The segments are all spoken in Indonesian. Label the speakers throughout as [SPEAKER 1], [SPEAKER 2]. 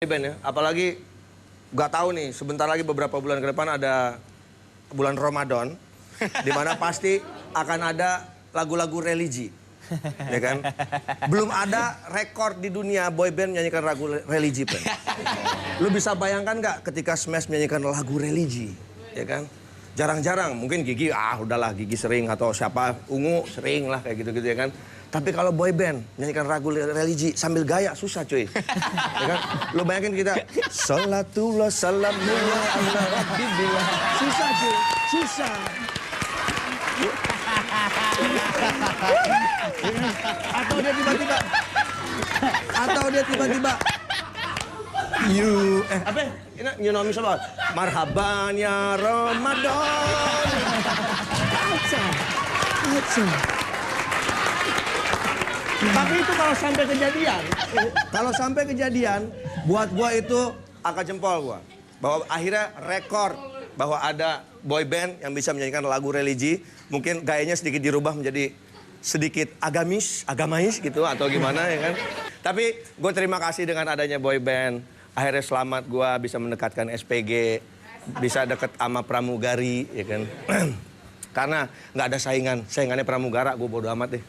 [SPEAKER 1] Ben ya, apalagi gak tahu nih sebentar lagi beberapa bulan ke depan ada bulan Ramadan di mana pasti akan ada lagu-lagu religi. Ya kan? Belum ada rekor di dunia boyband menyanyikan lagu religi, Ben. Lu bisa bayangkan nggak ketika Smash menyanyikan lagu religi, ya kan? Jarang-jarang, mungkin Gigi, udahlah Gigi sering atau siapa, Ungu sering lah kayak gitu-gitu ya kan. Tapi kalau boyband menyanyikan lagu religi sambil gaya susah cuy. Ya kan? Lu bayangin kita, salatullah salamullah ala rabbillah. Susah cuy, susah. Atau dia tiba-tiba apa? Ini you know me salawat. Marhaban ya Ramadan. Tapi itu kalau sampai kejadian, buat gua itu angkat jempol gua. Bahwa akhirnya rekor bahwa ada boy band yang bisa menyanyikan lagu religi, mungkin gayanya sedikit dirubah menjadi sedikit agamais gitu atau gimana ya kan. Tapi gue terima kasih dengan adanya boy band. Akhirnya selamat gue bisa mendekatkan SPG, bisa deket sama pramugari ya kan. Karena nggak ada saingannya pramugara, gue bodo amat deh.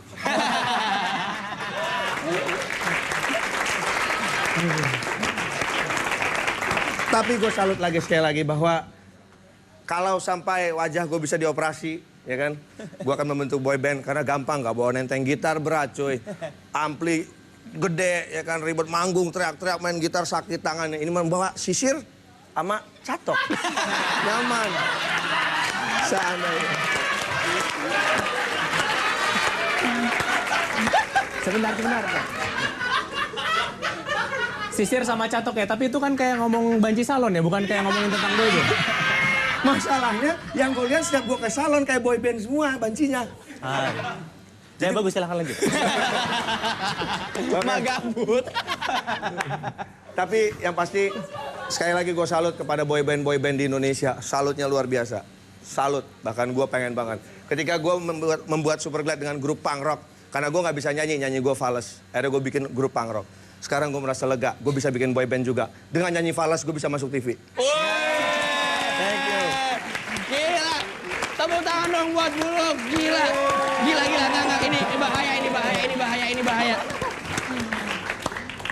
[SPEAKER 1] Tapi gue salut lagi sekali lagi bahwa kalau sampai wajah gue bisa dioperasi, ya kan, gue akan membentuk boy band karena gampang, nggak bawa nenteng gitar berat cuy, ampli gede, ya kan, ribet manggung, teriak-teriak main gitar sakit tangannya. Ini membawa sisir sama catok, nyaman, seandainya.
[SPEAKER 2] Sebentar. Sisir sama catok ya, tapi itu kan kayak ngomong banci salon ya, bukan kayak ngomongin tentang boyband.
[SPEAKER 1] Masalahnya yang gue lihat setiap gue ke salon kayak boyband semua bancinya.
[SPEAKER 2] Ya bagus, silahkan lanjut.
[SPEAKER 1] Gabut. Tapi yang pasti sekali lagi gue salut kepada boyband di Indonesia. Salutnya luar biasa. Salut, bahkan gue pengen banget. Ketika gue membuat Superglad dengan grup punk rock, karena gue nggak bisa nyanyi gue fales. Akhirnya gue bikin grup punk rock. Sekarang gue merasa lega, gue bisa bikin boyband juga. Dengan nyanyi fales gue bisa masuk TV.
[SPEAKER 3] Thank you. Gila, tepuk tangan dong buat Bulog. Gila, enggak. Ini bahaya.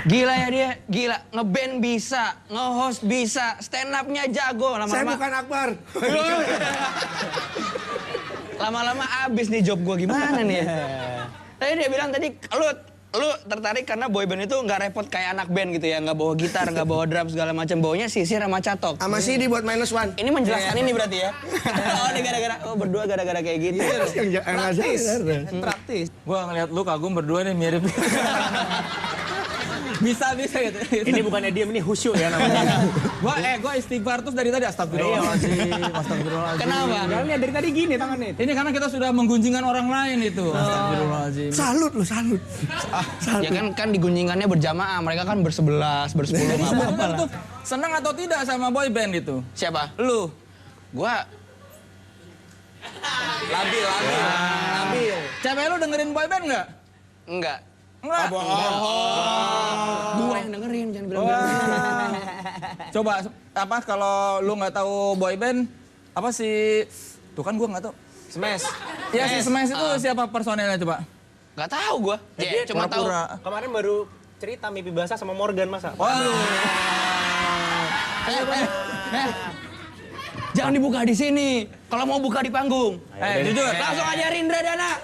[SPEAKER 3] Gila ya dia, gila. Ngeband bisa, nge-host bisa, stand up-nya jago.
[SPEAKER 1] Saya bukan Akbar.
[SPEAKER 3] Lama-lama abis nih job gue, gimana nih ya? Tadi dia bilang tadi, lu tertarik karena boyband itu nggak repot kayak anak band gitu ya, nggak bawa gitar, nggak bawa drum segala macam, bawanya sisir sama catok.
[SPEAKER 1] Sama CD buat -1.
[SPEAKER 3] Ini menjelaskan ini berarti ya. Berdua gara-gara kayak gitu.
[SPEAKER 2] Praktis. Gua ngeliat lu kagum berdua nih mirip. Bisa gitu. Ini bukannya diam, ini khusyuk ya namanya. Gua istighfar terus dari tadi, astagfirullahaladzim.
[SPEAKER 3] Kenapa?
[SPEAKER 2] Ya lihat dari tadi gini tangannya. Ini karena kita sudah menggunjingkan orang lain itu. Astagfirullahaladzim.
[SPEAKER 1] Salut.
[SPEAKER 3] Ya kan digunjingannya berjamaah, mereka kan bersebelas, bersepuluh, nggak apa-apa lah.
[SPEAKER 2] Senang atau tidak sama boy band itu?
[SPEAKER 3] Siapa?
[SPEAKER 2] Lu.
[SPEAKER 3] Gua
[SPEAKER 2] Labil. Cewek lu dengerin boy band nggak?
[SPEAKER 3] enggak.
[SPEAKER 2] Enggak.
[SPEAKER 3] Gua yang dengerin, jangan bilang.
[SPEAKER 2] Coba apa kalau lu nggak tahu boy band, apa sih? Tuh kan gua nggak tahu.
[SPEAKER 4] Smash.
[SPEAKER 2] Ya si Smash itu siapa personelnya coba?
[SPEAKER 3] Nggak tahu gua.
[SPEAKER 4] Dia
[SPEAKER 3] Cuma tahu.
[SPEAKER 4] Kemarin baru cerita mimpi basah sama Morgan, masa?
[SPEAKER 2] Waduh.
[SPEAKER 3] Jangan dibuka di sini. Kalau mau buka di panggung.
[SPEAKER 2] Jujur.
[SPEAKER 3] Langsung aja Rindra Dana.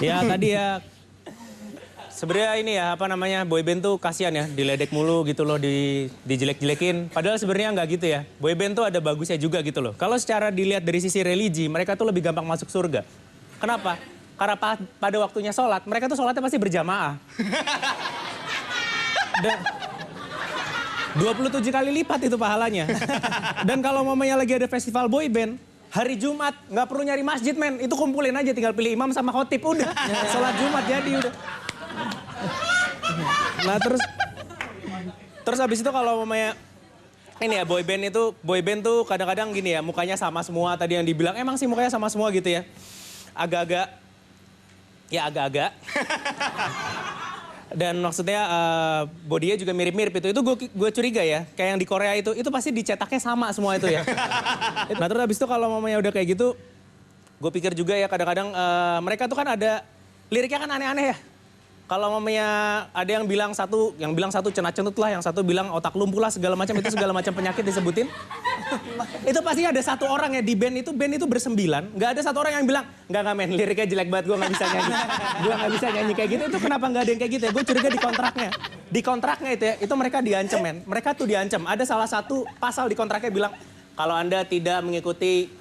[SPEAKER 4] Ya tadi ya. Sebenarnya ini ya apa namanya, boyband tuh kasihan ya, diledek mulu gitu loh, dijelek-jelekin. Padahal sebenarnya nggak gitu ya. Boyband tuh ada bagusnya juga gitu loh. Kalau secara dilihat dari sisi religi, mereka tuh lebih gampang masuk surga. Kenapa? Karena pada waktunya sholat, mereka tuh sholatnya pasti berjamaah. Dan 27 kali lipat itu pahalanya. Dan kalau mamanya lagi ada festival boyband, hari Jumat nggak perlu nyari masjid men, itu kumpulin aja, tinggal pilih imam sama khotib udah. Sholat Jumat jadi udah. Nah terus habis itu kalau mamanya ini ya boyband tuh kadang-kadang gini ya, mukanya sama semua, tadi yang dibilang emang sih mukanya sama semua gitu ya. agak-agak, ya agak-agak. Dan maksudnya bodinya juga mirip-mirip itu gue curiga ya. Kayak yang di Korea itu pasti dicetaknya sama semua itu ya. Nah terus habis itu kalau mamanya udah kayak gitu, gue pikir juga ya kadang-kadang mereka tuh kan ada liriknya kan aneh-aneh ya. Kalau mamanya ada yang bilang satu cenat-cenut lah, yang satu bilang otak lumpuh lah segala macam penyakit disebutin. Itu pasti ada satu orang ya di band itu bersembilan, nggak ada satu orang yang bilang nggak men liriknya jelek banget gue nggak bisa nyanyi, kayak gitu. Itu kenapa nggak ada yang kayak gitu ya? Gue curiga di kontraknya itu ya, itu mereka diancam men, mereka tuh diancam. Ada salah satu pasal di kontraknya bilang kalau Anda tidak mengikuti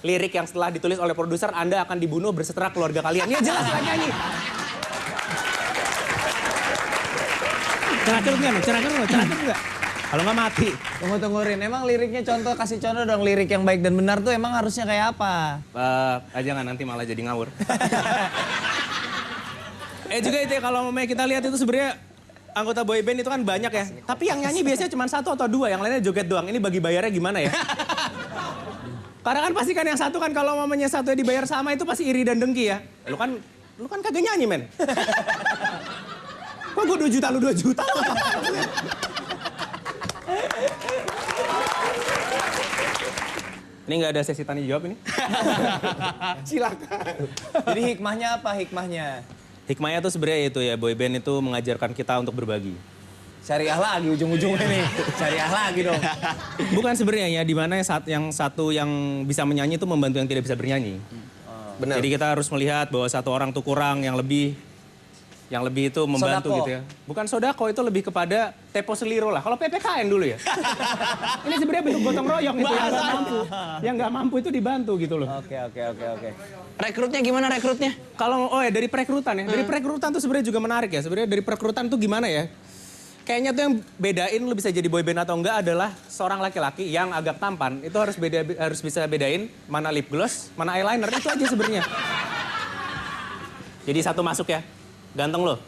[SPEAKER 4] lirik yang setelah ditulis oleh produser, Anda akan dibunuh berserta keluarga kalian. Ya jelas lah nyanyi. Ceracet enggak? Kalau nggak mati.
[SPEAKER 5] Tunggu Rin, emang liriknya kasih contoh dong lirik yang baik dan benar tuh emang harusnya kayak apa?
[SPEAKER 4] Jangan nanti malah jadi ngawur. Juga itu ya kalau mamanya kita lihat itu sebenarnya anggota boyband itu kan banyak ya. Tapi yang nyanyi biasanya cuma 1 atau 2, yang lainnya joget doang. Ini bagi bayarnya gimana ya? Karena kan pasti kan yang satu kan kalau mamanya satu dibayar sama itu pasti iri dan dengki ya. Lu kan kagak nyanyi men. Kok gue 2 juta, lu 2 juta? Ini nggak ada sesi tanya jawab ini?
[SPEAKER 5] Silakan. Jadi hikmahnya apa hikmahnya?
[SPEAKER 4] Hikmahnya tuh sebenarnya itu ya, boyband itu mengajarkan kita untuk berbagi.
[SPEAKER 5] Syariah lagi ujung-ujungnya nih. Syariah lagi dong.
[SPEAKER 4] Bukan sebenarnya ya, di mana yang satu yang bisa menyanyi itu membantu yang tidak bisa bernyanyi.
[SPEAKER 1] Benar.
[SPEAKER 4] Jadi kita harus melihat bahwa satu orang tuh kurang, yang lebih itu membantu
[SPEAKER 5] Sodako.
[SPEAKER 4] gitu ya. Bukan sodako, itu lebih kepada tepo seliro lah. Kalau PPKN dulu ya. Ini sebenarnya bentuk gotong royong itu yang nggak mampu. Yang nggak mampu itu dibantu gitu loh.
[SPEAKER 5] Oke.
[SPEAKER 3] Rekrutnya gimana rekrutnya?
[SPEAKER 4] Kalau dari perekrutan ya. Dari perekrutan tuh sebenarnya juga menarik ya. Sebenarnya dari perekrutan tuh gimana ya? Kayaknya tuh yang bedain lu bisa jadi boyband atau enggak adalah seorang laki-laki yang agak tampan. Itu harus bisa bedain mana lip gloss, mana eyeliner. Itu aja sebenarnya. Jadi satu masuk ya. Ganteng lo.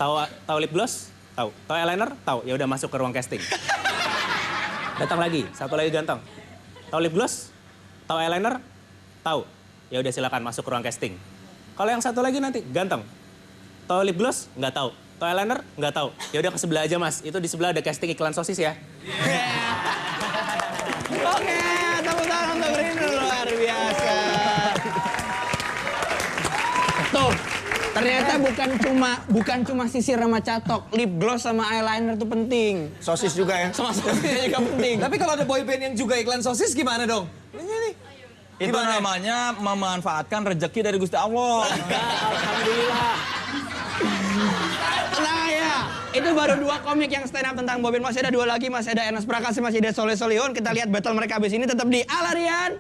[SPEAKER 4] Tahu lip gloss? Tahu. Tahu eyeliner? Tahu. Ya udah masuk ke ruang casting. Datang lagi, satu lagi ganteng. Tahu lip gloss? Tahu eyeliner? Tahu. Ya udah silakan masuk ke ruang casting. Kalau yang satu lagi nanti ganteng. Tahu lip gloss? Nggak tahu. Tahu eyeliner? Nggak tahu. Ya udah ke sebelah aja Mas. Itu di sebelah ada casting iklan sosis ya.
[SPEAKER 3] Oke, tepuk tangan untuk Rin, luar biasa. Tuh, ternyata bukan cuma sisir sama catok, lip gloss sama eyeliner tuh penting.
[SPEAKER 1] Sosis juga ya.
[SPEAKER 3] Sama sosisnya juga penting.
[SPEAKER 5] Tapi kalau ada boyband yang juga iklan sosis gimana dong? Ini.
[SPEAKER 2] Itu namanya memanfaatkan rezeki dari Gusti Allah.
[SPEAKER 4] Alhamdulillah.
[SPEAKER 3] Nah ya, itu baru 2 komik yang stand up tentang boyband. Masih ada 2 lagi, masih ada Enes Prakasa, masih ada Soleh Solihun. Kita lihat battle mereka habis ini tetap di Alarian.